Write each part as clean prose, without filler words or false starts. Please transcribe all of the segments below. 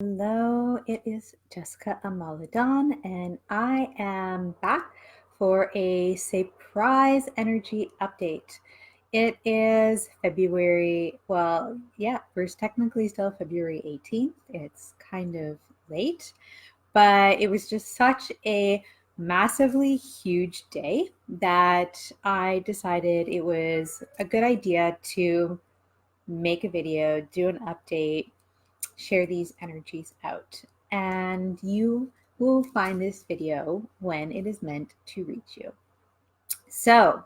Hello, it is Jessica Amaladon, and I am back for a surprise energy update. It is February, we're technically still February 18th. It's kind of late, but it was just such a massively huge day that I decided it was a good idea to make a video, do an update, share these energies out. And you will find this video when it is meant to reach you. So,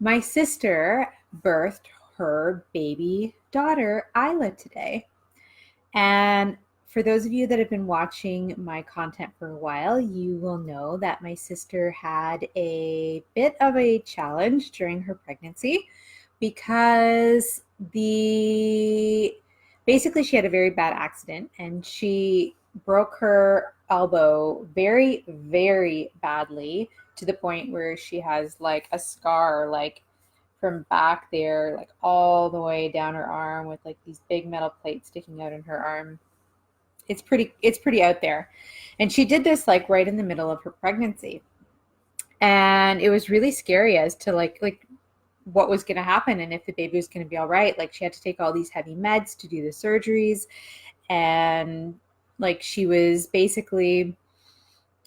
my sister birthed her baby daughter, Isla, today. And for those of you that have been watching my content for a while, you will know that my sister had a bit of a challenge during her pregnancy because basically she had a very bad accident and she broke her elbow very, very badly, to the point where she has like a scar like from back there, like all the way down her arm, with like these big metal plates sticking out in her arm. It's pretty out there. And she did this like right in the middle of her pregnancy. And it was really scary as to like what was going to happen and if the baby was going to be all right. Like, she had to take all these heavy meds to do the surgeries, and like she was basically,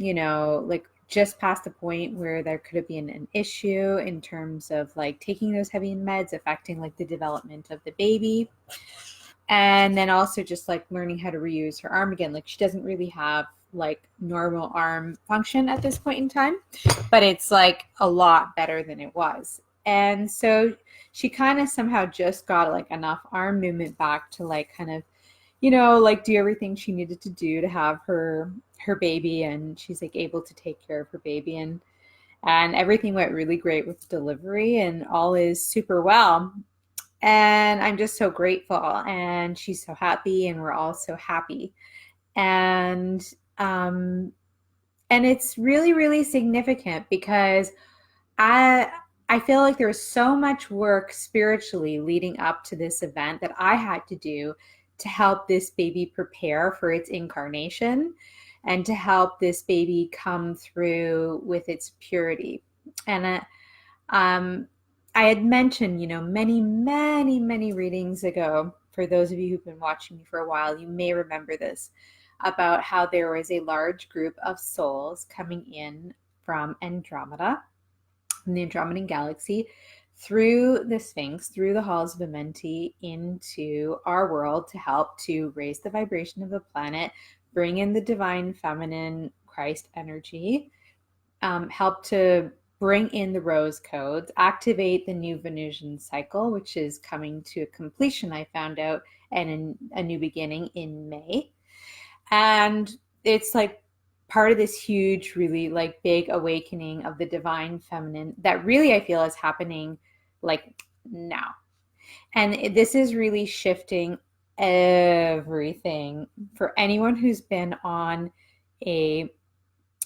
like just past the point where there could have been an issue in terms of like taking those heavy meds affecting like the development of the baby. And then also just like learning how to reuse her arm again. Like, she doesn't really have like normal arm function at this point in time, but it's like a lot better than it was. And so she kind of somehow just got like enough arm movement back to like kind of, like do everything she needed to do to have her baby. And she's like able to take care of her baby, and everything went really great with delivery, and all is super well. And I'm just so grateful, and she's so happy, and we're all so happy. And um and it's really, really significant because I I feel like there was so much work spiritually leading up to this event that I had to do to help this baby prepare for its incarnation and to help this baby come through with its purity. And um, I had mentioned, many, many, many readings ago, for those of you who've been watching me for a while, you may remember this, about how there was a large group of souls coming in from Andromeda, from the Andromedan galaxy, through the Sphinx, through the halls of Amenti, into our world to help to raise the vibration of the planet, bring in the divine feminine Christ energy, help to bring in the rose codes, activate the new Venusian cycle, which is coming to a completion, I found out, and a new beginning in May. And it's like part of this huge, really like big awakening of the divine feminine that really I feel is happening like now. And this is really shifting everything for anyone who's been on a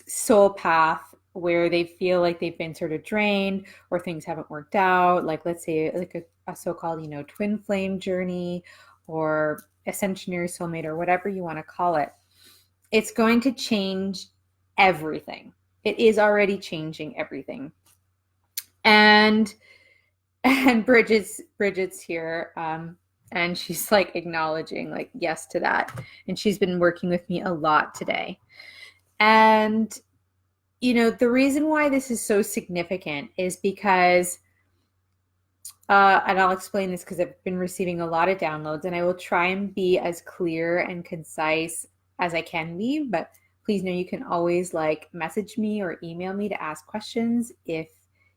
soul path where they feel like they've been sort of drained or things haven't worked out. Like, let's say like a so-called, twin flame journey or ascensionary soulmate or whatever you want to call it. It's going to change everything. It is already changing everything. And Bridget's here, and she's like acknowledging like yes to that. And she's been working with me a lot today. And the reason why this is so significant is because, and I'll explain this because I've been receiving a lot of downloads, and I will try and be as clear and concise as I can be, but please know you can always like message me or email me to ask questions if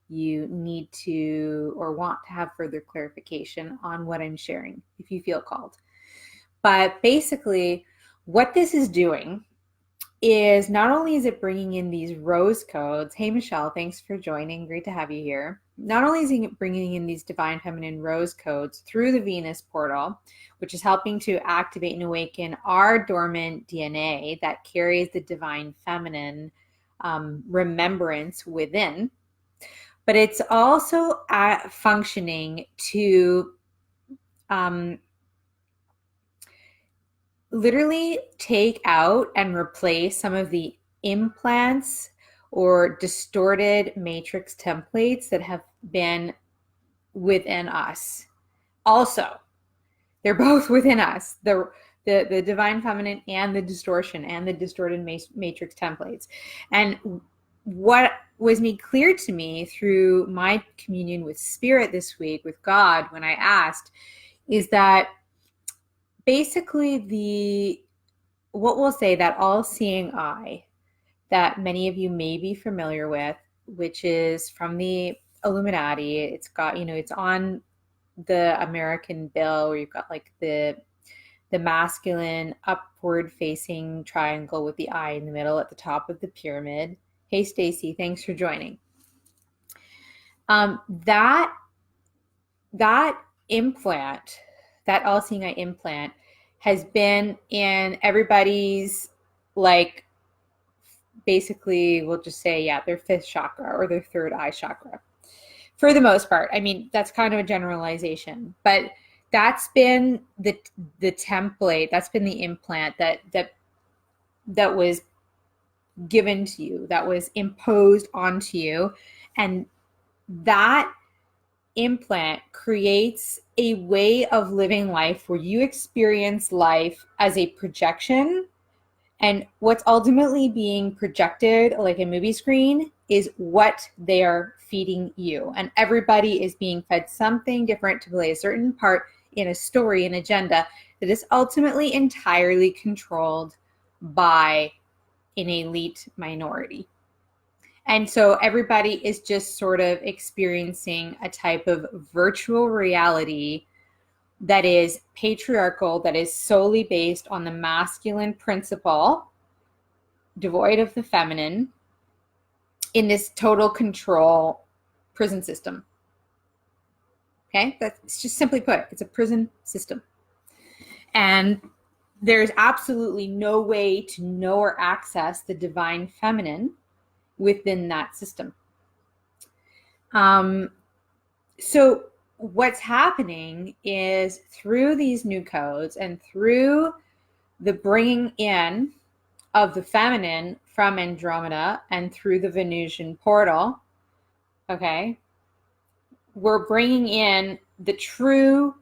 you need to or want to have further clarification on what I'm sharing, if you feel called. But basically, what this is doing is not only is it bringing in these rose codes. Hey, Michelle, thanks for joining. Great to have you here. Not only is it bringing in these divine feminine rose codes through the Venus portal, which is helping to activate and awaken our dormant DNA that carries the divine feminine remembrance within, but it's also functioning to literally take out and replace some of the implants or distorted matrix templates that have been within us. Also, they're both within us. The divine feminine and the distortion and the distorted matrix templates. And what was made clear to me through my communion with spirit this week, with God, when I asked, is that basically what we'll say, that all-seeing eye that many of you may be familiar with, which is from the Illuminati. It's got, it's on the American bill, where you've got like the masculine upward facing triangle with the eye in the middle at the top of the pyramid. Hey Stacy, thanks for joining. That implant, that all-seeing eye implant, has been in everybody's, like, basically, we'll just say, their fifth chakra or their third eye chakra. For the most part. I mean, that's kind of a generalization, but that's been the template, that's been the implant that was given to you, that was imposed onto you. And that implant creates a way of living life where you experience life as a projection, and what's ultimately being projected, like a movie screen, is what they are feeding you. And everybody is being fed something different to play a certain part in a story, an agenda that is ultimately entirely controlled by an elite minority. And so everybody is just sort of experiencing a type of virtual reality that is patriarchal, that is solely based on the masculine principle, devoid of the feminine, in this total control prison system. Okay? That's just simply put, it's a prison system. And there's absolutely no way to know or access the divine feminine within that system. So what's happening is, through these new codes and through the bringing in of the feminine from Andromeda and through the Venusian portal, okay, we're bringing in the true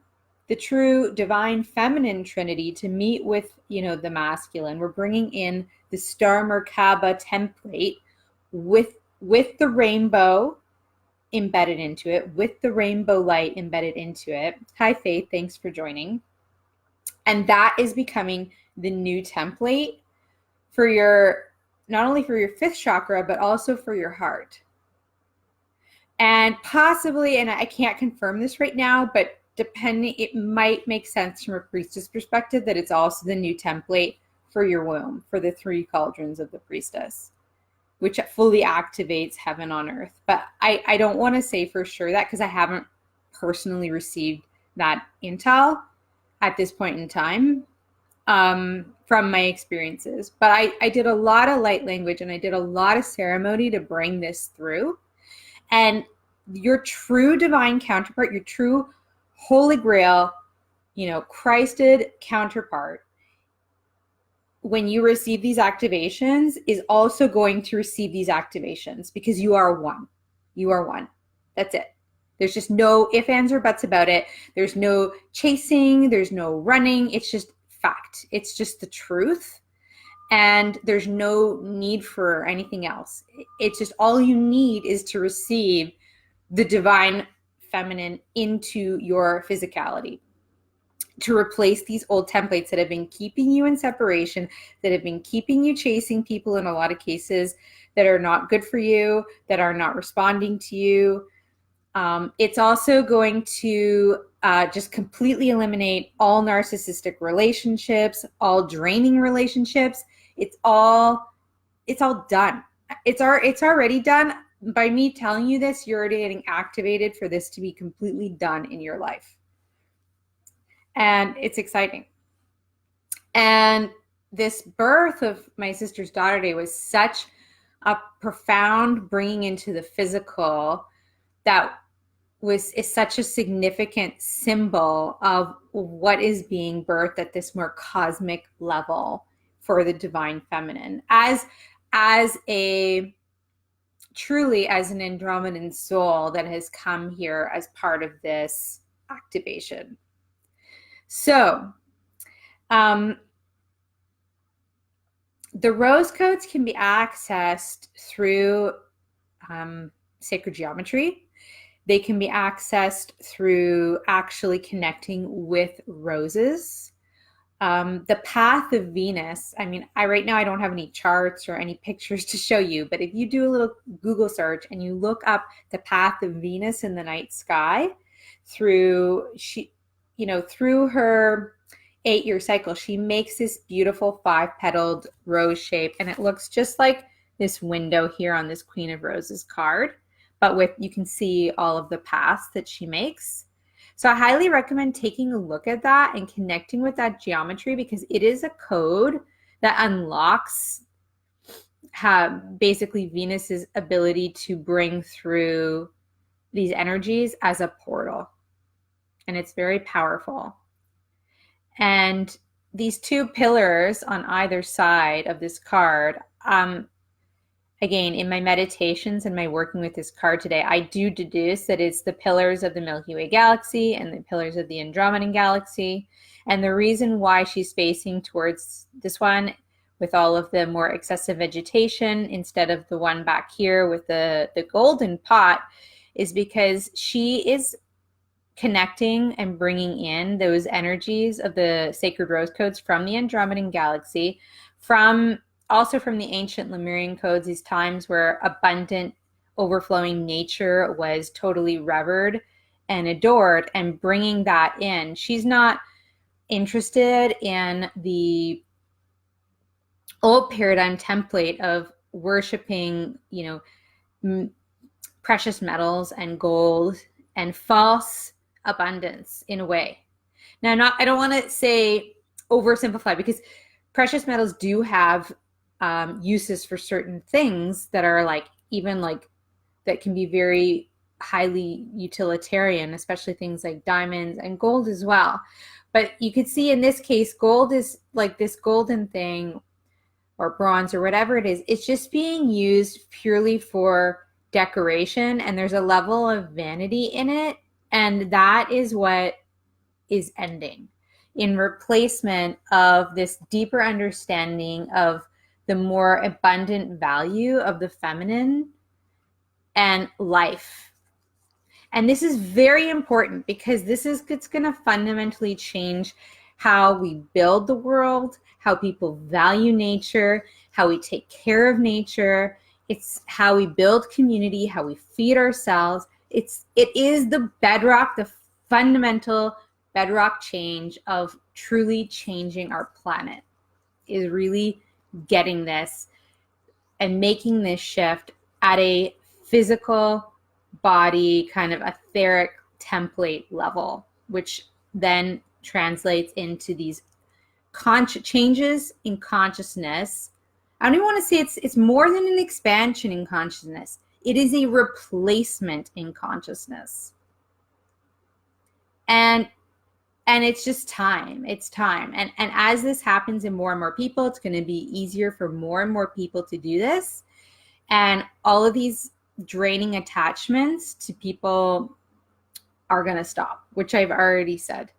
divine feminine trinity to meet with, the masculine. We're bringing in the Star Merkaba template with the rainbow embedded into it, with the rainbow light embedded into it. Hi Faith, thanks for joining. And that is becoming the new template for not only for your fifth chakra, but also for your heart. And possibly, and I can't confirm this right now, but depending, it might make sense from a priestess perspective that it's also the new template for your womb, for the 3 cauldrons of the priestess, which fully activates heaven on earth. But I don't want to say for sure that, because I haven't personally received that intel at this point in time from my experiences. But I did a lot of light language and I did a lot of ceremony to bring this through. And your true divine counterpart, your true Holy Grail, Christed counterpart, when you receive these activations, is also going to receive these activations, because you are one. You are one. That's it. There's just no ifs, ands, or buts about it. There's no chasing. There's no running. It's just fact. It's just the truth. And there's no need for anything else. It's just, all you need is to receive the divine feminine into your physicality, to replace these old templates that have been keeping you in separation, that have been keeping you chasing people in a lot of cases that are not good for you, that are not responding to you. It's also going to just completely eliminate all narcissistic relationships, all draining relationships. It's all done. It's already done. By me telling you this, you're already getting activated for this to be completely done in your life. And it's exciting. And this birth of my sister's daughter day was such a profound bringing into the physical that is such a significant symbol of what is being birthed at this more cosmic level for the divine feminine as a truly as an Andromedan soul that has come here as part of this activation. So the rose codes can be accessed through sacred geometry. They can be accessed through actually connecting with roses. The path of Venus, I mean, right now I don't have any charts or any pictures to show you, but if you do a little Google search and you look up the path of Venus in the night sky through her 8-year cycle, she makes this beautiful 5-petaled rose shape, and it looks just like this window here on this Queen of Roses card, but you can see all of the paths that she makes. So I highly recommend taking a look at that and connecting with that geometry, because it is a code that unlocks basically Venus's ability to bring through these energies as a portal. And it's very powerful. And these 2 pillars on either side of this card, again, in my meditations and my working with this card today, I do deduce that it's the pillars of the Milky Way galaxy and the pillars of the Andromedan galaxy. And the reason why she's facing towards this one with all of the more excessive vegetation instead of the one back here with the golden pot is because she is connecting and bringing in those energies of the sacred rose codes from the Andromedan galaxy, also from the ancient Lemurian codes, these times where abundant, overflowing nature was totally revered and adored, and bringing that in. She's not interested in the old paradigm template of worshiping, precious metals and gold and false abundance in a way. Now, I don't want to say oversimplify, because precious metals do have uses for certain things that are that can be very highly utilitarian, especially things like diamonds and gold as well. But you could see in this case, gold is like this golden thing, or bronze or whatever it is. It's just being used purely for decoration, and there's a level of vanity in it. And that is what is ending in replacement of this deeper understanding of the more abundant value of the feminine and life. And this is very important, because it's going to fundamentally change how we build the world, how people value nature, how we take care of nature. It's how we build community, how we feed ourselves. It is the bedrock, the fundamental bedrock change of truly changing our planet, is really getting this and making this shift at a physical body kind of etheric template level, which then translates into these changes in consciousness. I don't even want to say it's more than an expansion in consciousness. It is a replacement in consciousness. And it's just time. It's time. And as this happens in more and more people, it's going to be easier for more and more people to do this. And all of these draining attachments to people are going to stop, which I've already said.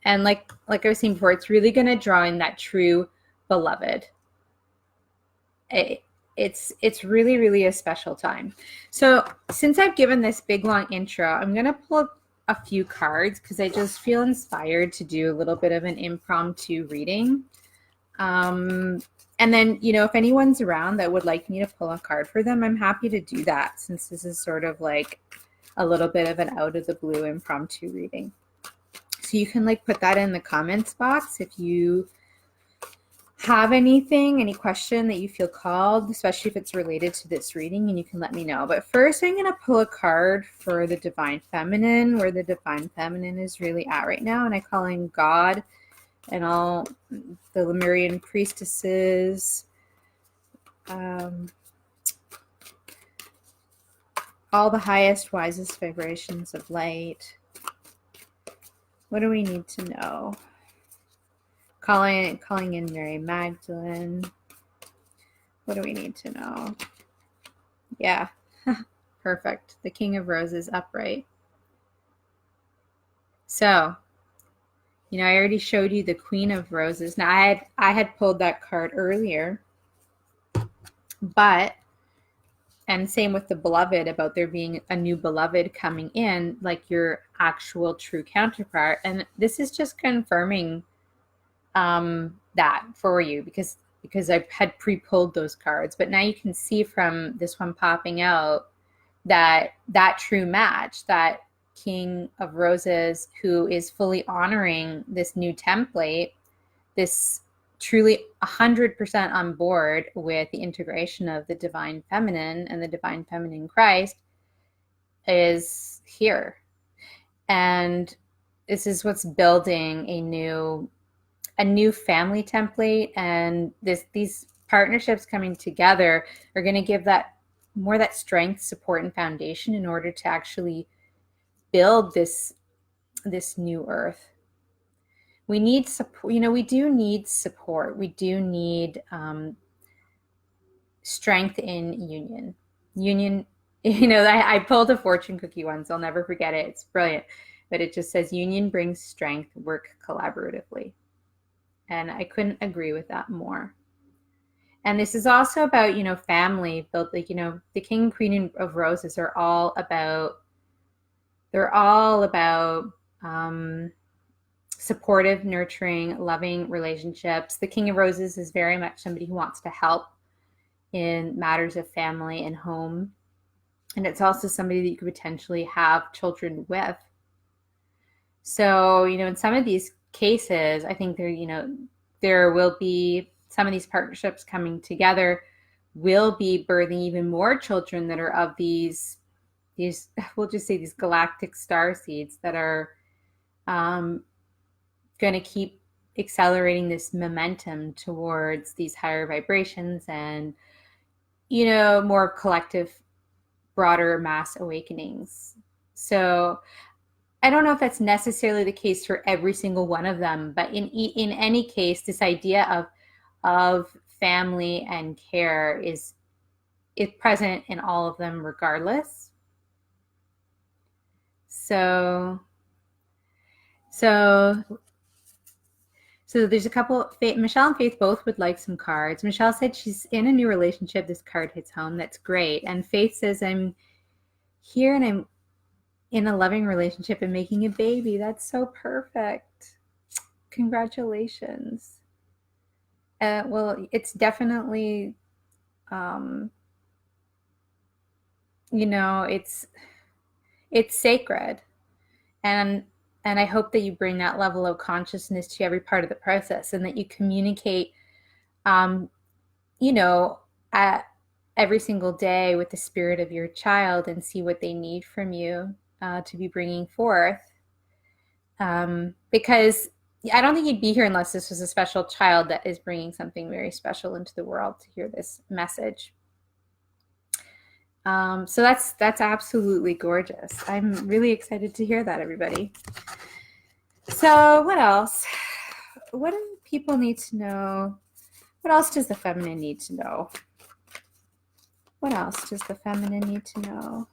And like I was saying before, it's really going to draw in that true beloved. It's really, really a special time. So since I've given this big, long intro, I'm going to pull up a few cards, because I just feel inspired to do a little bit of an impromptu reading. And then, if anyone's around that would like me to pull a card for them, I'm happy to do that, since this is sort of like a little bit of an out of the blue impromptu reading. So you can put that in the comments box if you have any question that you feel called, especially if it's related to this reading, and you can let me know. But first, I'm going to pull a card for the Divine Feminine, where the Divine Feminine is really at right now. And I call in God and all the Lemurian priestesses. all the highest, wisest vibrations of light. What do we need to know? Calling in Mary Magdalene. What do we need to know? Yeah, perfect. The King of Roses upright. So, I already showed you the Queen of Roses. Now, I had pulled that card earlier, and same with the Beloved, about there being a new Beloved coming in, like your actual true counterpart. And this is just confirming that for you, because I had pre-pulled those cards, but now you can see from this one popping out that true match, that King of Roses, who is fully honoring this new template, this truly 100% on board with the integration of the Divine Feminine and the Divine Feminine Christ, is here. And this is what's building a new family template, and these partnerships coming together are going to give that strength, support, and foundation in order to actually build this new earth. We need support. We do need support. We do need strength in union. I pulled a fortune cookie once. I'll never forget it. It's brilliant, but it just says union brings strength, work collaboratively. And I couldn't agree with that more. And this is also about, family built, like, the King and Queen of Roses are all about, supportive, nurturing, loving relationships. The King of Roses is very much somebody who wants to help in matters of family and home. And it's also somebody that you could potentially have children with. So, in some of these cases, I think there will be some of these partnerships coming together, will be birthing even more children that are of these we'll just say these galactic star seeds that are going to keep accelerating this momentum towards these higher vibrations and more collective, broader mass awakenings. So I don't know if that's necessarily the case for every single one of them, but in any case, this idea of family and care is present in all of them regardless. So there's a couple. Michelle and Faith both would like some cards. Michelle said she's in a new relationship. This card hits home. That's great. And Faith says, I'm here and I'm in a loving relationship and making a baby. That's so perfect. Congratulations. Well, it's definitely, it's sacred. And I hope that you bring that level of consciousness to every part of the process, and that you communicate, every single day with the spirit of your child and see what they need from you to be bringing forth. Because I don't think you'd be here unless this was a special child that is bringing something very special into the world to hear this message. So that's absolutely gorgeous. I'm really excited to hear that, everybody. So what else? What do people need to know? What else does the feminine need to know? What else does the feminine need to know?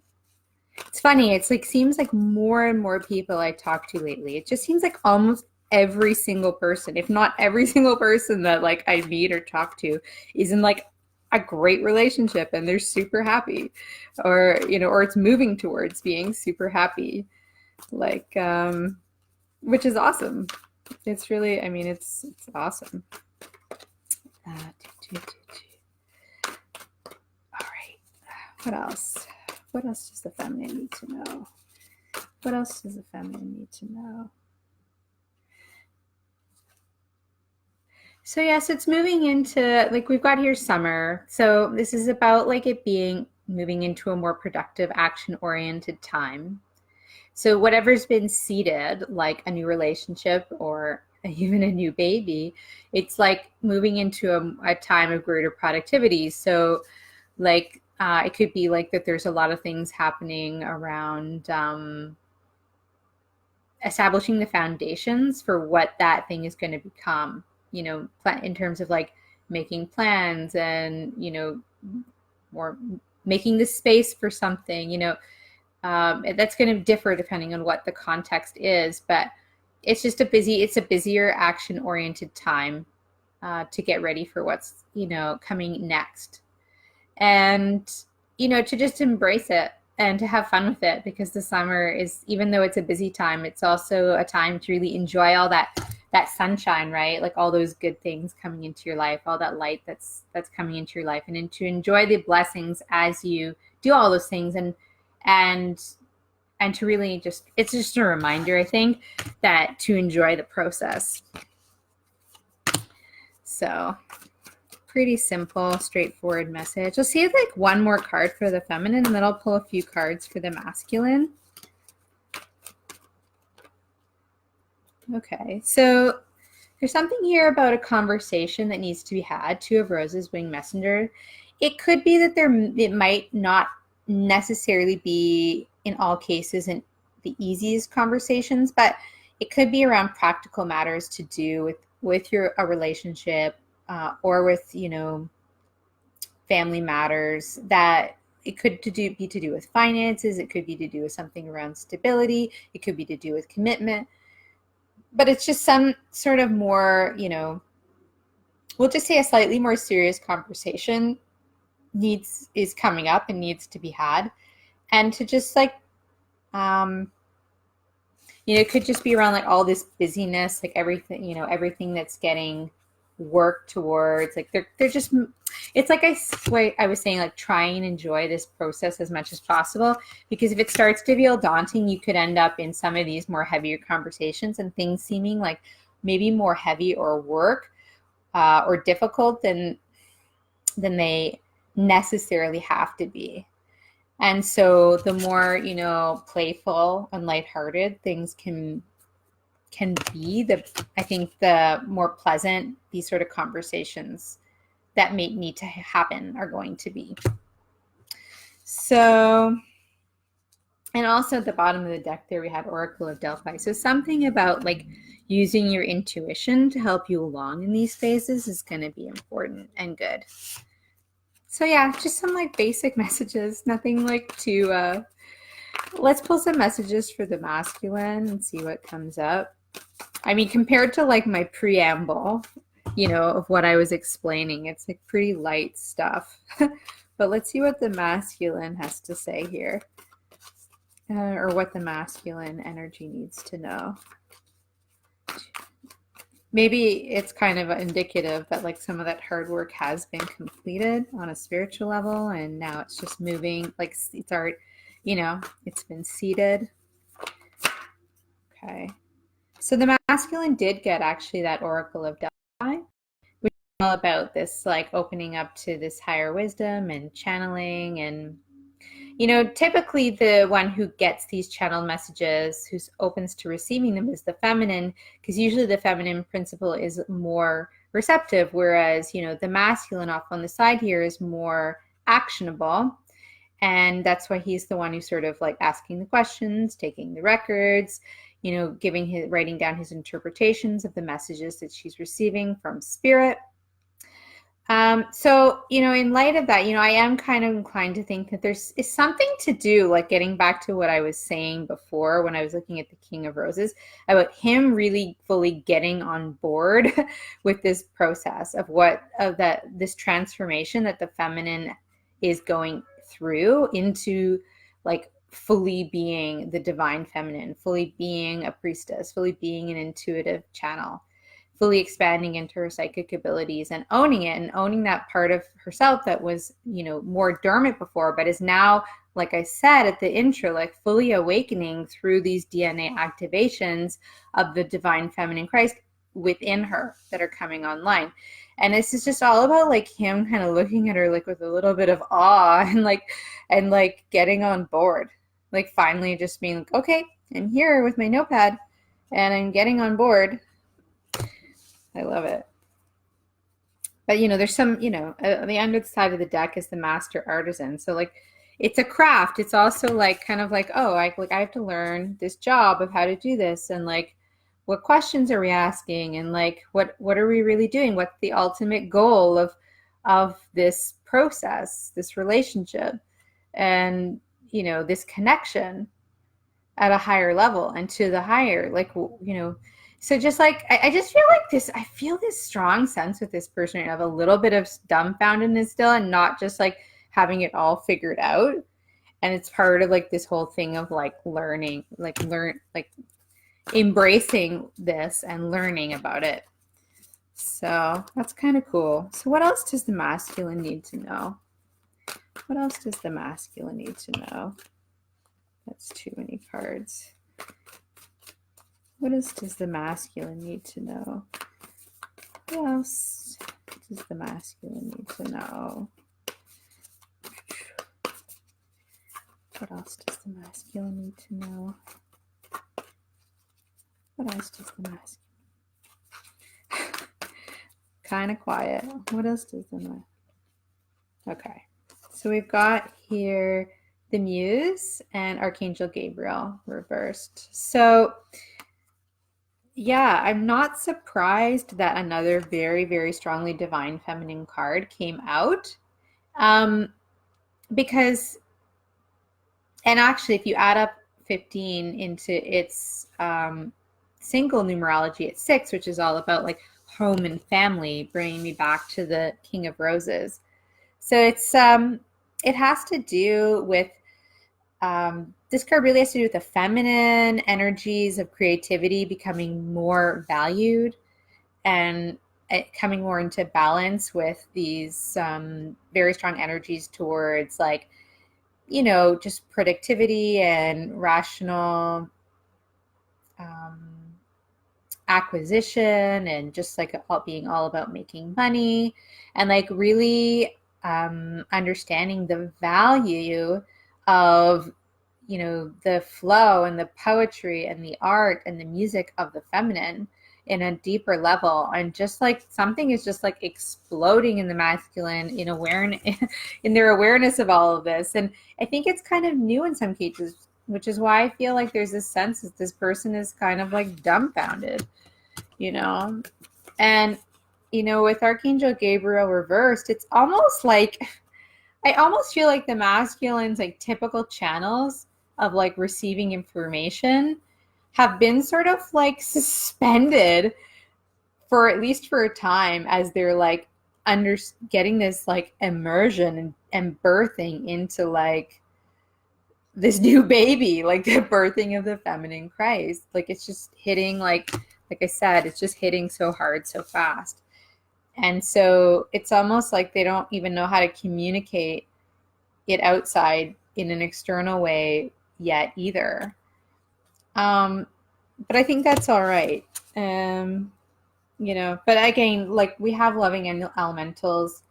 It's funny. It's like, seems like more and more people I talk to lately, it just seems like almost every single person, if not every single person that like I meet or talk to, is in like a great relationship and they're super happy, or or it's moving towards being super happy, like which is awesome. It's really, it's awesome. All right, what else does the feminine need to know? What else does the feminine need to know? So yes, it's moving into, like, we've got here summer. So this is about like it being moving into a more productive, action-oriented time. So whatever's been seeded, like a new relationship or even a new baby, it's like moving into a time of greater productivity. So like It could be like that there's a lot of things happening around establishing the foundations for what that thing is going to become, you know, in terms of like making plans and, you know, or making the space for something, you know. That's going to differ depending on what the context is, but it's just it's a busier action oriented time to get ready for what's, you know, coming next. And, you know, to just embrace it and to have fun with it, because the summer is, even though it's a busy time, it's also a time to really enjoy all that sunshine, right? Like all those good things coming into your life, all that light that's coming into your life, and to enjoy the blessings as you do all those things, and to really just, it's just a reminder, I think, that to enjoy the process. So pretty simple, straightforward message. I'll see like one more card for the feminine, and then I'll pull a few cards for the masculine. Okay, so there's something here about a conversation that needs to be had. Two of Roses, Winged Messenger. It could be that it might not necessarily be in all cases in the easiest conversations, but it could be around practical matters to do with a relationship, or with, you know, family matters. That it could be to do with finances. It could be to do with something around stability. It could be to do with commitment. But it's just some sort of more, you know, we'll just say a slightly more serious conversation is coming up and needs to be had. And to just like, you know, it could just be around like all this busyness, like everything, you know, everything that's getting worked towards, like they're just, it's like I was saying, like try and enjoy this process as much as possible, because if it starts to feel daunting, you could end up in some of these more heavier conversations and things seeming like maybe more heavy or work or difficult than they necessarily have to be. And so the more, you know, playful and lighthearted things can be, I think the more pleasant these sort of conversations that may need to happen are going to be. So, and also at the bottom of the deck there we had Oracle of Delphi. So something about like using your intuition to help you along in these phases is going to be important and good. So yeah, just some like basic messages, nothing like too, let's pull some messages for the masculine and see what comes up. I mean, compared to like my preamble, you know, of what I was explaining, it's like pretty light stuff. But let's see what the masculine has to say here, or what the masculine energy needs to know. Maybe it's kind of indicative that like some of that hard work has been completed on a spiritual level, and now it's just moving, like it's already, you know, it's been seeded. Okay. So the masculine did get actually that Oracle of Delphi, which is all about this like opening up to this higher wisdom and channeling. And, you know, typically the one who gets these channeled messages, who opens to receiving them, is the feminine, because usually the feminine principle is more receptive, whereas, you know, the masculine off on the side here is more actionable. And that's why he's the one who's sort of like asking the questions, taking the records, you know, writing down his interpretations of the messages that she's receiving from spirit. So, you know, in light of that, you know, I am kind of inclined to think that is something to do, like getting back to what I was saying before when I was looking at the King of Roses, about him really fully getting on board with this process of this transformation that the feminine is going through into like fully being the divine feminine, fully being a priestess, fully being an intuitive channel, fully expanding into her psychic abilities and owning it, and owning that part of herself that was, you know, more dormant before, but is now, like I said at the intro, like fully awakening through these DNA activations of the divine feminine Christ within her that are coming online. And this is just all about like him kind of looking at her like with a little bit of awe and like getting on board, like finally just being like, okay, I'm here with my notepad and I'm getting on board. I love it. But there's some, on the under side of the deck is the master artisan. So like it's a craft. It's also like kind of like, oh, I have to learn this job of how to do this, and like what questions are we asking, and like what are we really doing? What's the ultimate goal of this process, this relationship, and this connection at a higher level and to the higher, like, so just like I just feel like this, I feel this strong sense with this person of a little bit of dumbfoundedness still, and not just like having it all figured out. And it's part of like this whole thing of like learning, like embracing this and learning about it. So that's kind of cool. So what else does the masculine need to know? What else does the masculine need to know? That's too many cards. What else does the masculine need to know? What else does the masculine need to know? What else does the masculine need to know? What else does the masculine? Kind of quiet. What else does the masculine? Okay. So we've got here the Muse and Archangel Gabriel reversed. So yeah, I'm not surprised that another very, very strongly divine feminine card came out. Because, and actually, if you add up 15 into its single numerology, it's 6, which is all about like home and family, bringing me back to the King of Roses. So it's it has to do with this card really has to do with the feminine energies of creativity becoming more valued, and coming more into balance with these very strong energies towards like, just productivity and rational acquisition, and just like being all about making money, and like really understanding the value of the flow and the poetry and the art and the music of the feminine in a deeper level. And just like something is just like exploding in the masculine in awareness, in their awareness of all of this. And I think it's kind of new in some cases, which is why I feel like there's this sense that this person is kind of like dumbfounded, and with Archangel Gabriel reversed, it's almost like I almost feel like the masculine's like typical channels of like receiving information have been sort of like suspended for at least for a time, as they're like getting this like immersion and birthing into like this new baby, like the birthing of the feminine Christ. Like it's just hitting like I said, it's just hitting so hard so fast. And so it's almost like they don't even know how to communicate it outside in an external way yet either. But I think that's all right. But again, like we have loving elementals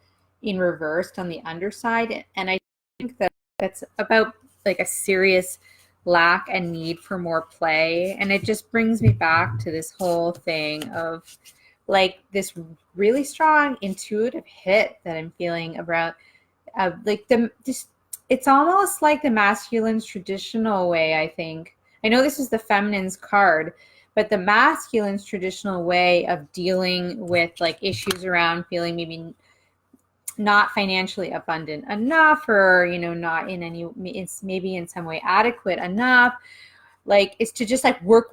in reversed on the underside. And I think that that's about like a serious lack and need for more play. And it just brings me back to this whole thing of like this really strong intuitive hit that I'm feeling about like it's almost like the masculine's traditional way, I think. I know this is the feminine's card, but the masculine's traditional way of dealing with like issues around feeling maybe not financially abundant enough, or not in any, it's maybe in some way adequate enough, like it's to just like work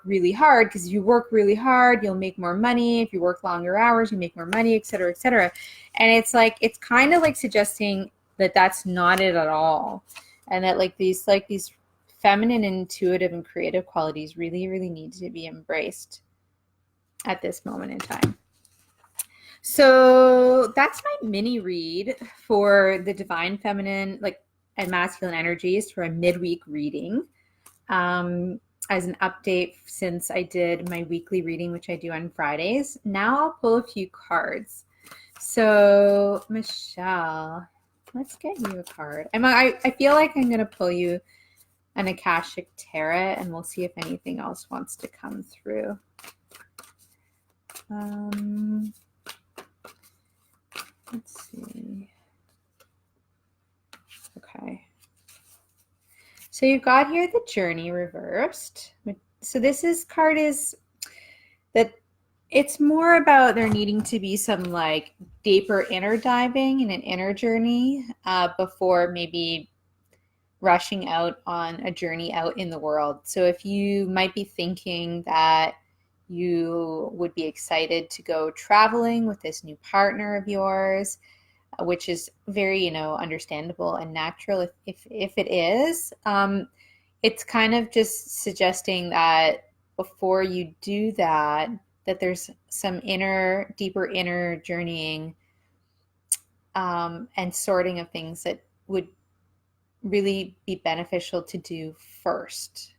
really hard, because if you work really hard you'll make more money. If you work longer hours you make more money, etc., etc. And it's like, it's kind of like suggesting that that's not it at all, and that like these feminine, intuitive, and creative qualities really, really need to be embraced at this moment in time. So that's my mini read for the divine feminine, like, and masculine energies for a midweek reading. As an update since I did my weekly reading, which I do on Fridays. Now I'll pull a few cards. So Michelle, let's get you a card. I feel like I'm going to pull you an Akashic Tarot, and we'll see if anything else wants to come through. Let's see. Okay. So you've got here the journey reversed. So card is that it's more about there needing to be some like deeper inner diving and an inner journey before maybe rushing out on a journey out in the world. So if you might be thinking that you would be excited to go traveling with this new partner of yours, which is very, understandable and natural if it is, it's kind of just suggesting that before you do that, that there's some deeper inner journeying and sorting of things that would really be beneficial to do first.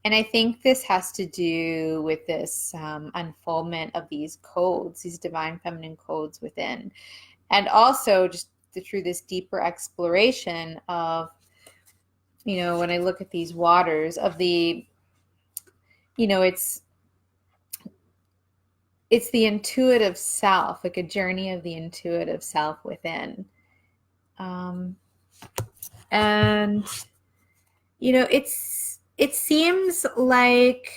And I think this has to do with this unfoldment of these codes, these divine feminine codes within. And also just through this deeper exploration of, when I look at these waters of the, it's the intuitive self, like a journey of the intuitive self within. And, it seems like,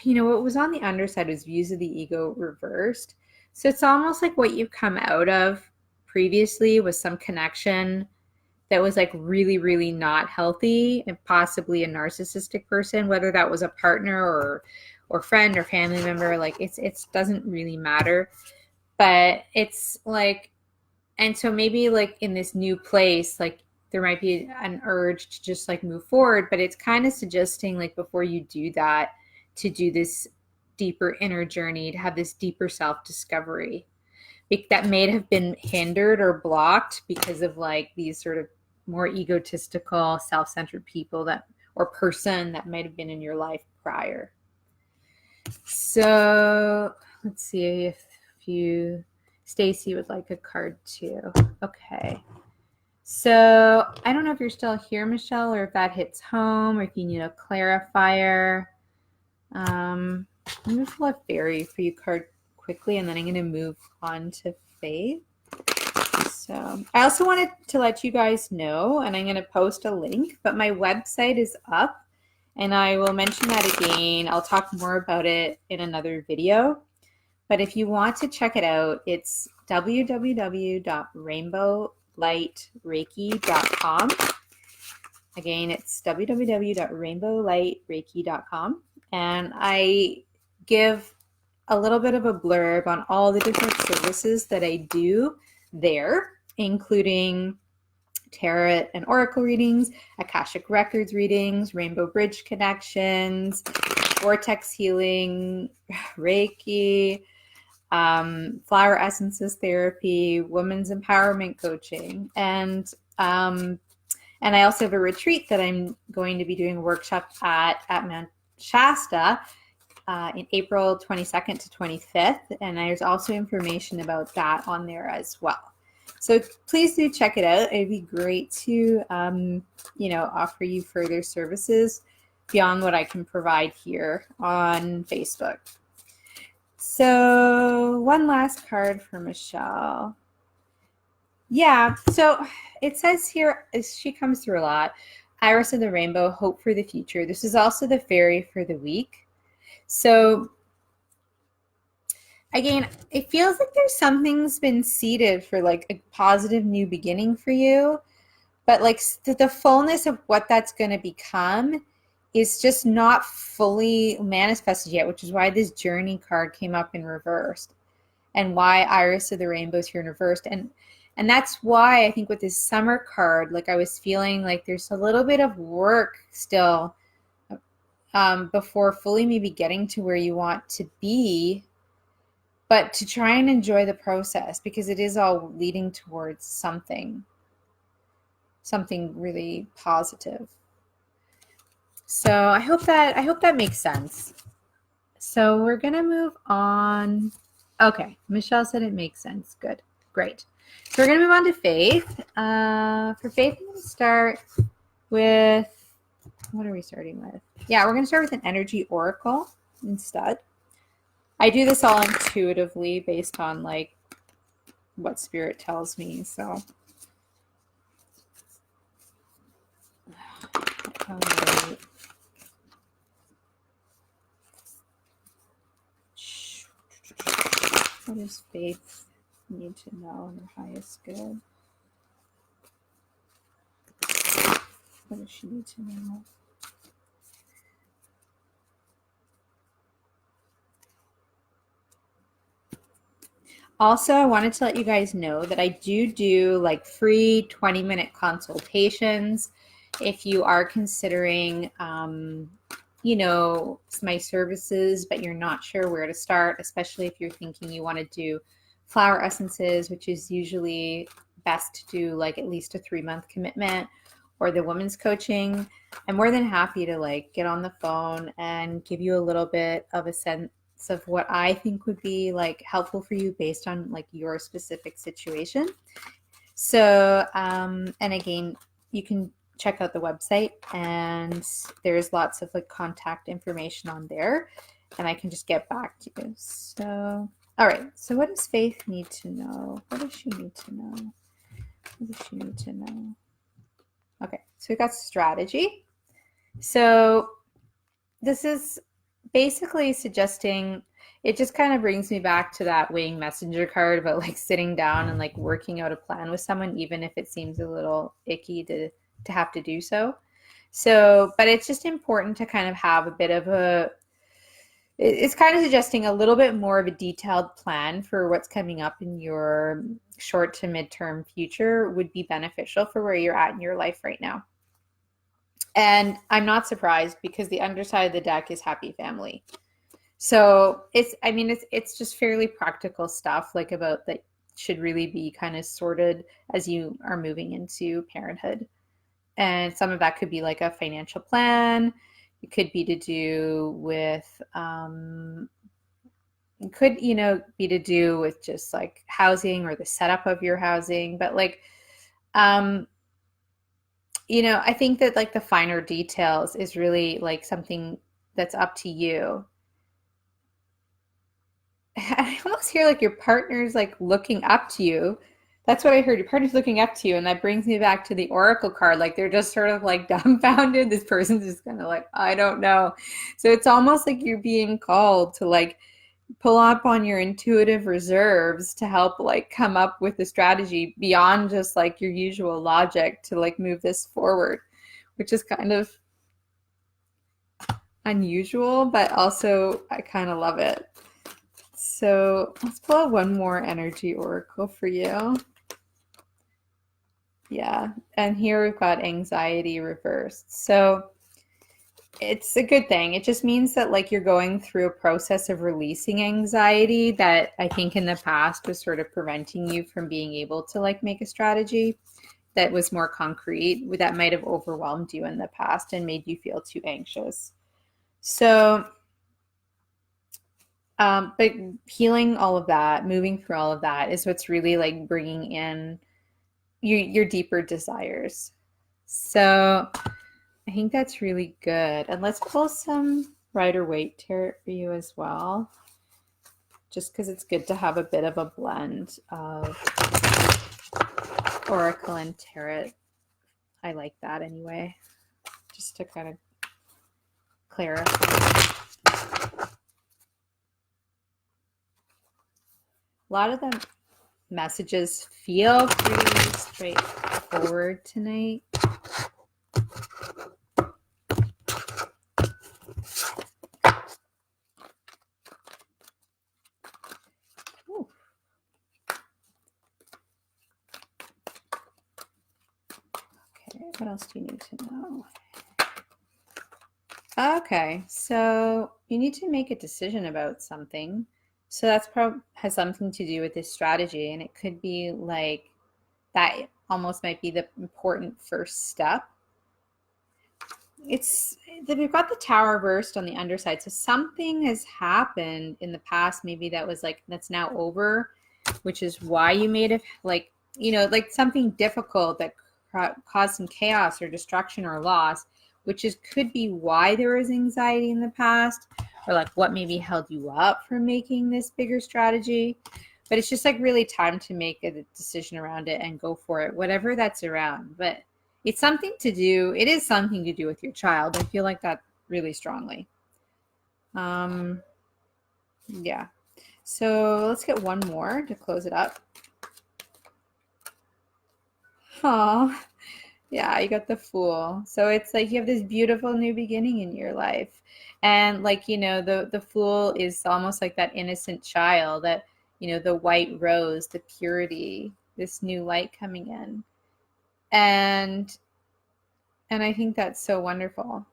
what was on the underside was views of the ego reversed. So it's almost like what you've come out of previously was some connection that was like really, really not healthy and possibly a narcissistic person, whether that was a partner or friend or family member, like it doesn't really matter. But it's like, and so maybe like in this new place, like there might be an urge to just like move forward, but it's kind of suggesting like before you do that, to do this deeper inner journey, to have this deeper self-discovery that may have been hindered or blocked because of like these sort of more egotistical, self-centered people or person that might have been in your life prior. So let's see if Stacy would like a card too. Okay. So I don't know if you're still here, Michelle, or if that hits home, or if you need a clarifier. I'm going to pull a fairy for you card quickly, and then I'm going to move on to faith. So I also wanted to let you guys know, and I'm going to post a link, but my website is up, and I will mention that again. I'll talk more about it in another video. But if you want to check it out, it's www.rainbowlightreiki.com. Again, it's www.rainbowlightreiki.com. And I give a little bit of a blurb on all the different services that I do there, including tarot and oracle readings, Akashic records readings, rainbow bridge connections, vortex healing, Reiki, flower essences therapy, women's empowerment coaching, and I also have a retreat that I'm going to be doing a workshop at Mount Shasta in April 22nd to 25th, and there's also information about that on there as well. So please do check it out. It'd be great to offer you further services beyond what I can provide here on Facebook. So one last card for Michelle. Yeah, so it says here, she comes through a lot. Iris of the Rainbow, hope for the future. This is also the fairy for the week. So again, it feels like there's something's been seeded for like a positive new beginning for you. But like the fullness of what that's going to become is just not fully manifested yet, which is why this journey card came up in reversed and why Iris of the Rainbow is here in reversed. And that's why I think with this summer card, like I was feeling like there's a little bit of work still before fully maybe getting to where you want to be, but to try and enjoy the process because it is all leading towards something really positive. So I hope that makes sense. So we're going to move on. Okay, Michelle said it makes sense. Good. Great. So we're going to move on to faith. For faith, I'm going to start with, what are we starting with? Yeah, we're going to start with an energy oracle instead. I do this all intuitively based on like what spirit tells me. So all right. What does Faith need to know in her highest good? What does she need to know? Also, I wanted to let you guys know that I do like free 20-minute consultations. If you are considering, you know, my services, but you're not sure where to start, especially if you're thinking you want to do flower essences, which is usually best to do like at least a 3-month commitment, or the women's coaching, I'm more than happy to like get on the phone and give you a little bit of a sense of what I think would be like helpful for you based on like your specific situation. So, and again, you can check out the website, and there's lots of like contact information on there, and I can just get back to you. So, all right. So what does Faith need to know? What does she need to know? What does she need to know? Okay. So we got strategy. So this is basically suggesting, it just kind of brings me back to that weighing messenger card about like sitting down and like working out a plan with someone, even if it seems a little icky to have to do so. So, but it's just important to kind of have a bit of it's kind of suggesting a little bit more of a detailed plan for what's coming up in your short to midterm future would be beneficial for where you're at in your life right now. And I'm not surprised, because the underside of the deck is happy family. So it's just fairly practical stuff, like about that should really be kind of sorted as you are moving into parenthood. And some of that could be like a financial plan. It could be to do with, it could, you know, be to do with just like housing or the setup of your housing. But like, you know, I think that like the finer details is really like something that's up to you. I almost hear like your partner's like looking up to you. That's what I heard. Your partner's looking up to you, and that brings me back to the oracle card. Like they're just sort of like dumbfounded. This person's just kind of like, I don't know. So it's almost like you're being called to like pull up on your intuitive reserves to help like come up with a strategy beyond just like your usual logic to like move this forward, which is kind of unusual, but also I kind of love it. So let's pull out one more energy oracle for you. Yeah, and here we've got anxiety reversed. So it's a good thing. It just means that like you're going through a process of releasing anxiety that I think in the past was sort of preventing you from being able to like make a strategy that was more concrete, that might have overwhelmed you in the past and made you feel too anxious. So but healing all of that, moving through all of that is what's really like bringing in your deeper desires. So I think that's really good. And let's pull some Rider-Waite tarot for you as well, just because it's good to have a bit of a blend of oracle and tarot. I like that anyway, just to kind of clarify. A lot of the messages feel pretty straightforward tonight. Ooh. Okay, what else do you need to know? Okay, so you need to make a decision about something. So that's probably has something to do with this strategy, and it could be like that almost might be the important first step. It's that we've got the Tower reversed on the underside, so something has happened in the past, maybe that was like that's now over, which is why you made it like, you know, like something difficult that caused some chaos or destruction or loss, which is could be why there was anxiety in the past, or like what maybe held you up from making this bigger strategy. but it's just like really time to make a decision around it and go for it, whatever that's around. But it's something to do. It is something to do with your child. I feel like that really strongly. Yeah. So let's get one more to close it up. Oh, yeah, you got the Fool. So it's like you have this beautiful new beginning in your life. And like, you know, the Fool is almost like that innocent child, that, you know, the white rose, the purity, this new light coming in. And I think that's so wonderful.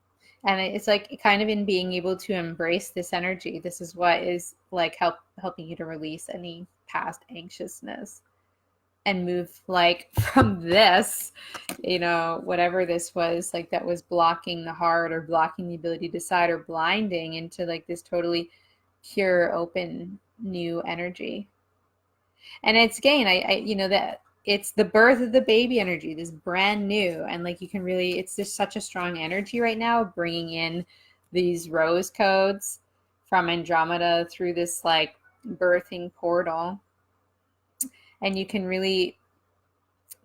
And it's like kind of in being able to embrace this energy. This is what is like helping you to release any past anxiousness and move like from this, you know, whatever this was, like that was blocking the heart or blocking the ability to decide or blinding, into like this totally pure, open, new energy. And it's again, I you know, that it's the birth of the baby energy, this brand new, and like you can really, it's just such a strong energy right now, bringing in these rose codes from Andromeda through this like birthing portal. And you can really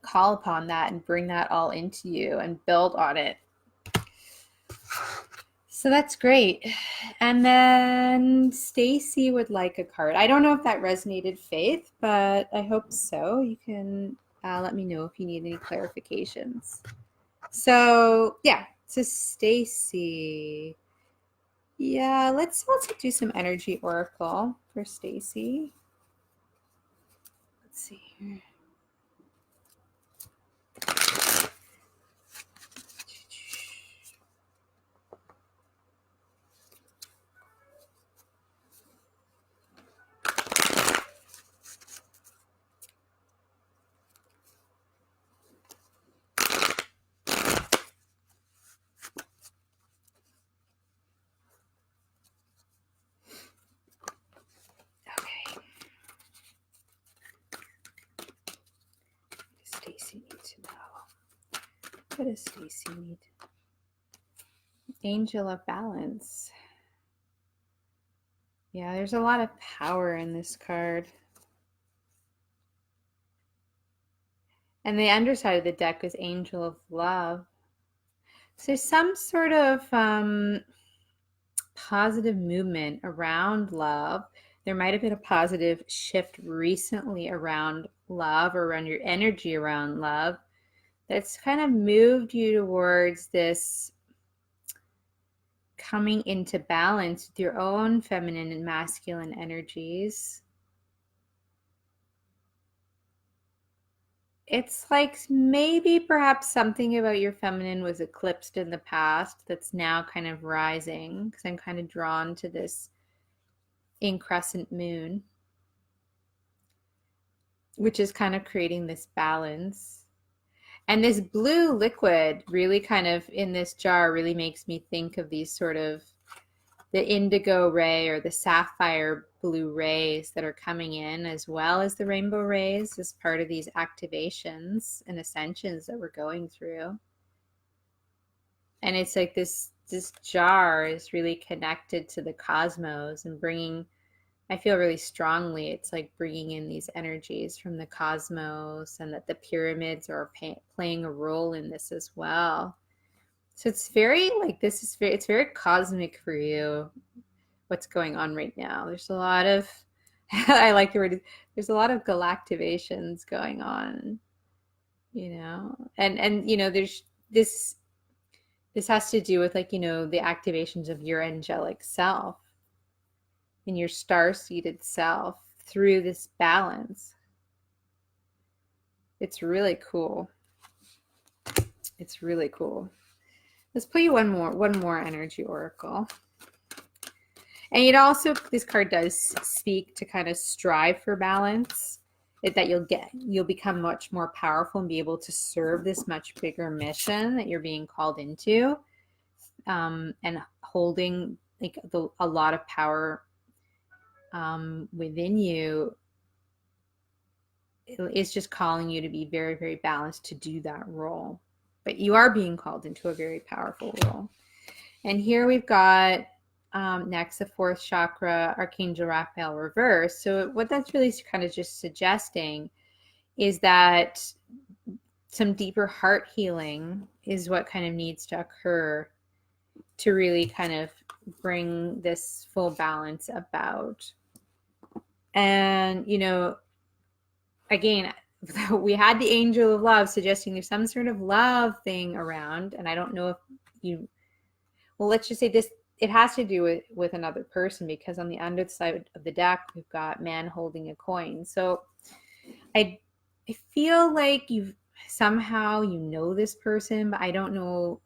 call upon that and bring that all into you and build on it. So that's great. And then Stacy would like a card. I don't know if that resonated, Faith, but I hope so. You can let me know if you need any clarifications. So yeah, so Stacy. Yeah, let's also do some energy oracle for Stacy. Let's see here. Stacy need to know? What does Stacy need? Angel of Balance. Yeah, there's a lot of power in this card. And the underside of the deck is Angel of Love. So there's some sort of positive movement around love. There might have been a positive shift recently around love, or around your energy around love, that's kind of moved you towards this coming into balance with your own feminine and masculine energies. It's like maybe perhaps something about your feminine was eclipsed in the past that's now kind of rising, because I'm kind of drawn to this increscent moon, which is kind of creating this balance. And this blue liquid really kind of in this jar really makes me think of these sort of the indigo ray or the sapphire blue rays that are coming in, as well as the rainbow rays, as part of these activations and ascensions that we're going through. And it's like this jar is really connected to the cosmos and bringing, I feel really strongly, it's like bringing in these energies from the cosmos, and that the pyramids are playing a role in this as well. So it's very like, it's very cosmic for you, what's going on right now. There's a lot of, I like the word, there's a lot of galactivations going on, you know, and you know, there's this has to do with like, you know, the activations of your angelic self and your star-seeded self through this balance. It's really cool. It's really cool. Let's pull you one more energy oracle. And it also, this card does speak to kind of strive for balance, that you'll become much more powerful and be able to serve this much bigger mission that you're being called into, and holding like a lot of power within you. It's just calling you to be very, very balanced to do that role. But you are being called into a very powerful role. And here we've got next, the fourth chakra, Archangel Raphael reverse. So what that's really kind of just suggesting is that some deeper heart healing is what kind of needs to occur to really kind of bring this full balance about. And, you know, again, we had the angel of love suggesting there's some sort of love thing around. And I don't know if you, well, let's just say this, it has to do with another person, because on the underside of the deck, we've got man holding a coin. So I feel like you've somehow, you know, this person, but I don't know,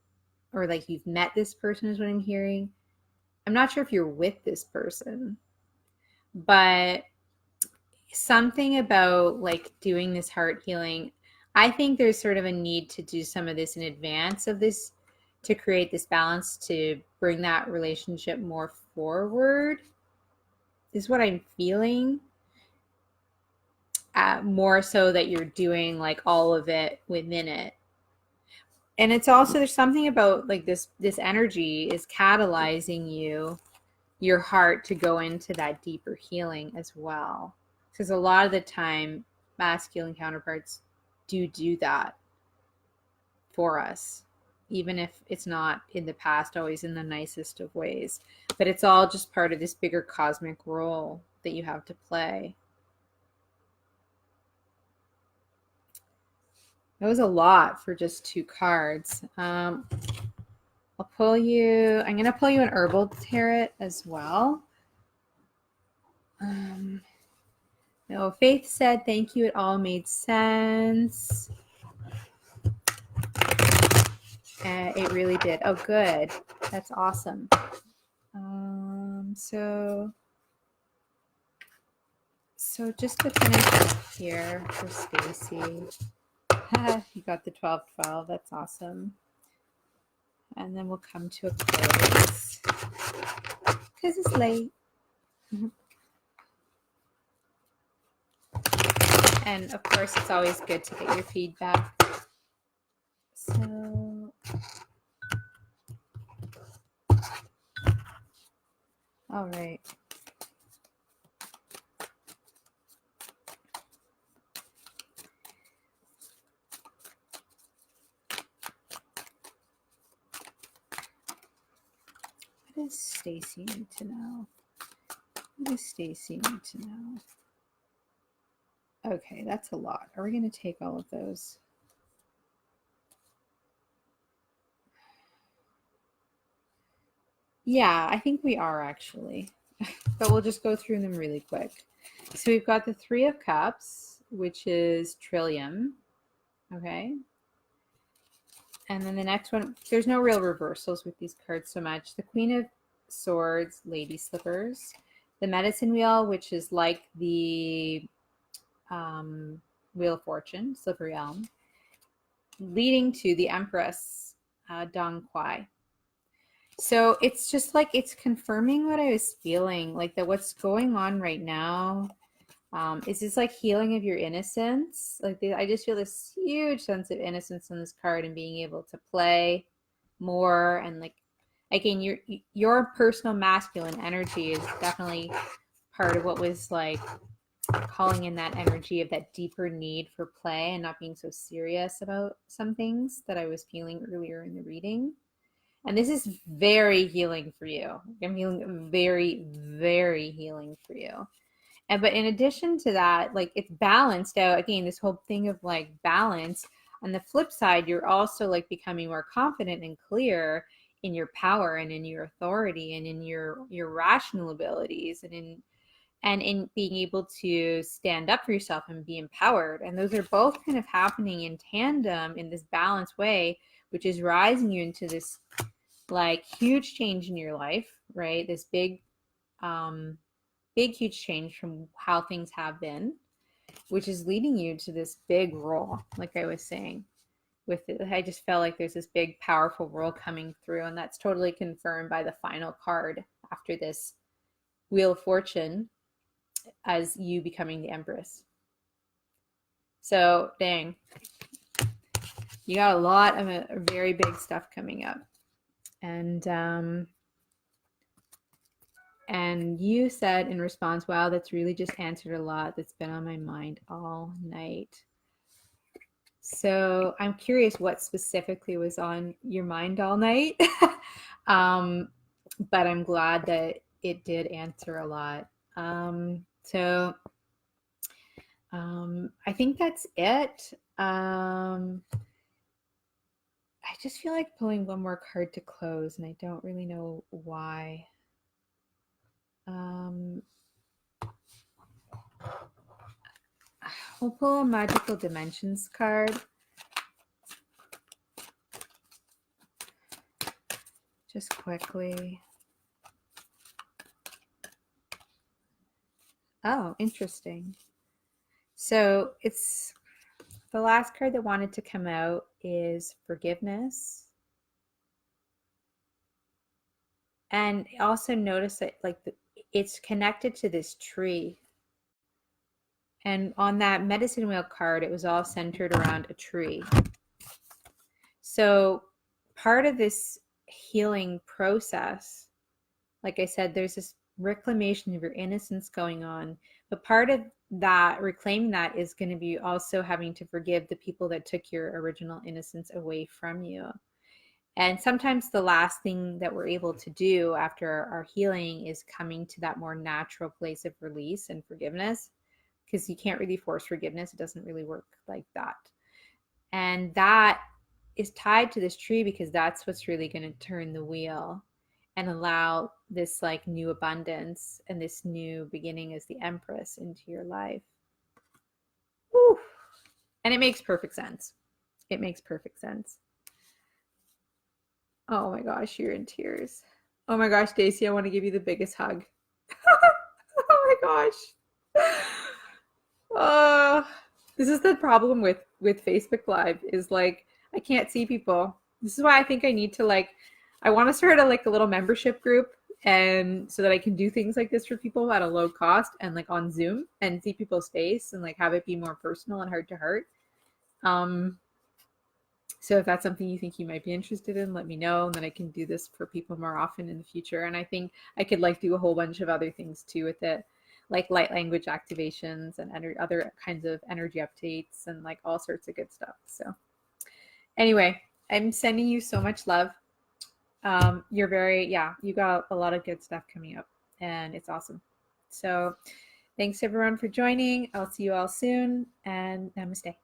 or like you've met this person is what I'm hearing. I'm not sure if you're with this person, but something about like doing this heart healing, I think there's sort of a need to do some of this in advance of this, to create this balance, to bring that relationship more forward, is what I'm feeling. More so that you're doing like all of it within it. And it's also, there's something about like this energy is catalyzing your heart to go into that deeper healing as well. Because a lot of the time, masculine counterparts do that for us, even if it's not in the past always in the nicest of ways. But it's all just part of this bigger cosmic role that you have to play. That was a lot for just 2 cards. I'll pull you, I'm going to pull you an herbal tarot as well. No, Faith said, thank you. It all made sense. It really did. Oh, good. That's awesome. So just to finish up here for Stacy. You got the 12-12. That's awesome. And then we'll come to a close because it's late. And of course, it's always good to get your feedback. So, all right. What does Stacy need to know? What does Stacy need to know? Okay, that's a lot. Are we going to take all of those? Yeah, I think we are actually. But we'll just go through them really quick. So we've got the 3 of Cups, which is Trillium. Okay. And then the next one, there's no real reversals with these cards so much. The Queen of Swords, Lady Slippers. The Medicine Wheel, which is like the Wheel of Fortune, Slippery Elm. Leading to the Empress, Dong Quai. So it's just like, it's confirming what I was feeling, like that what's going on right now is this like healing of your innocence. Like I just feel this huge sense of innocence on this card, and being able to play more, and like, again, your personal masculine energy is definitely part of what was like calling in that energy of that deeper need for play and not being so serious about some things that I was feeling earlier in the reading. And this is very healing for you. I'm feeling very, very healing for you. But in addition to that, like, it's balanced out. Again, this whole thing of like balance. On the flip side, you're also like becoming more confident and clear in your power and in your authority and in your rational abilities and in being able to stand up for yourself and be empowered. And those are both kind of happening in tandem in this balanced way, which is rising you into this like huge change in your life, right? This big, huge change from how things have been, which is leading you to this big role. Like I was saying, with it, I just felt like there's this big, powerful role coming through, and that's totally confirmed by the final card after this Wheel of Fortune, as you becoming the Empress. So, dang, you got a lot of very big stuff coming up. And And you said in response, wow, that's really just answered a lot that's been on my mind all night. So I'm curious what specifically was on your mind all night. But I'm glad that it did answer a lot. I think that's it. I just feel like pulling one more card to close, and I don't really know why. We'll pull a Magical Dimensions card. Just quickly. Oh, interesting. So it's the last card that wanted to come out is forgiveness. And also notice that like it's connected to this tree. And on that medicine wheel card, it was all centered around a tree. So part of this healing process, like I said, there's this reclamation of your innocence going on. But part of that, reclaiming that, is going to be also having to forgive the people that took your original innocence away from you. And sometimes the last thing that we're able to do after our healing is coming to that more natural place of release and forgiveness, because you can't really force forgiveness. It doesn't really work like that. And that is tied to this tree because that's what's really going to turn the wheel and allow this like new abundance and this new beginning as the Empress into your life. Whew. And it makes perfect sense. It makes perfect sense. Oh my gosh, you're in tears. Oh my gosh, Daisy, I want to give you the biggest hug. Oh my gosh. This is the problem with Facebook Live is like I can't see people. This is why I think I need to like I want to start a little membership group, and so that I can do things like this for people at a low cost and like on Zoom and see people's face and like have it be more personal and heart to heart. So if that's something you think you might be interested in, let me know, and then I can do this for people more often in the future. And I think I could like do a whole bunch of other things too with it, like light language activations and other kinds of energy updates and like all sorts of good stuff. So anyway, I'm sending you so much love. You got a lot of good stuff coming up, and it's awesome. So thanks everyone for joining. I'll see you all soon, and namaste.